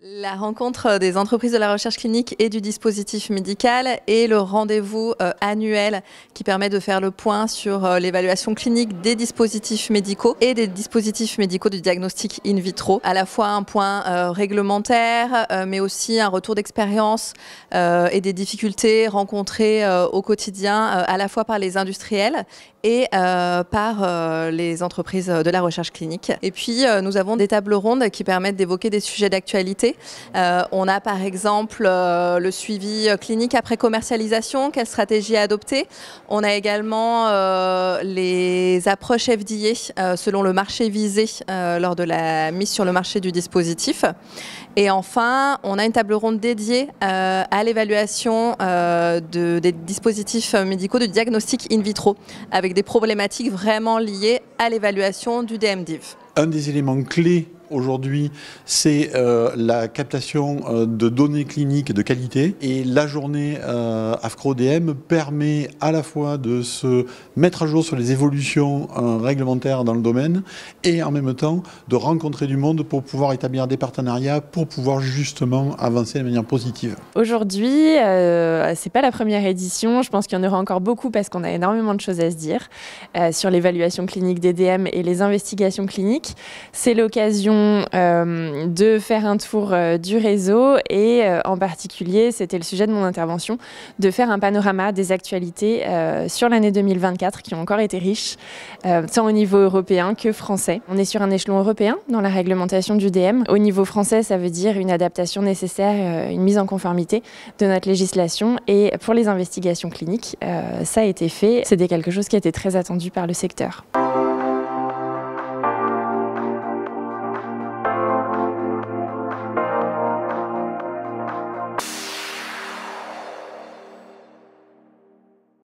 La rencontre des entreprises de la recherche clinique et du dispositif médical est le rendez-vous annuel qui permet de faire le point sur l'évaluation clinique des dispositifs médicaux et des dispositifs médicaux du diagnostic in vitro. À la fois un point réglementaire, mais aussi un retour d'expérience et des difficultés rencontrées au quotidien, à la fois par les industriels et par les entreprises de la recherche clinique. Et puis, nous avons des tables rondes qui permettent d'évoquer des sujets d'actualité. On a par exemple le suivi clinique après commercialisation, quelle stratégie adopter. On a également les approches FDA selon le marché visé lors de la mise sur le marché du dispositif. Et enfin, on a une table ronde dédiée à l'évaluation des dispositifs médicaux de diagnostic in vitro, avec des problématiques vraiment liées à l'évaluation du DMDiv. Un des éléments clés aujourd'hui, c'est la captation de données cliniques de qualité. Et la journée AFCRO-DM permet à la fois de se mettre à jour sur les évolutions réglementaires dans le domaine et en même temps de rencontrer du monde pour pouvoir établir des partenariats, pour pouvoir justement avancer de manière positive. Aujourd'hui, c'est pas la première édition. Je pense qu'il y en aura encore beaucoup parce qu'on a énormément de choses à se dire sur l'évaluation clinique des DM et les investigations cliniques. C'est l'occasion de faire un tour du réseau et en particulier, c'était le sujet de mon intervention, de faire un panorama des actualités sur l'année 2024 qui ont encore été riches, tant au niveau européen que français. On est sur un échelon européen dans la réglementation du DM. Au niveau français, ça veut dire une adaptation nécessaire, une mise en conformité de notre législation, et pour les investigations cliniques, ça a été fait. C'était quelque chose qui a été très attendu par le secteur.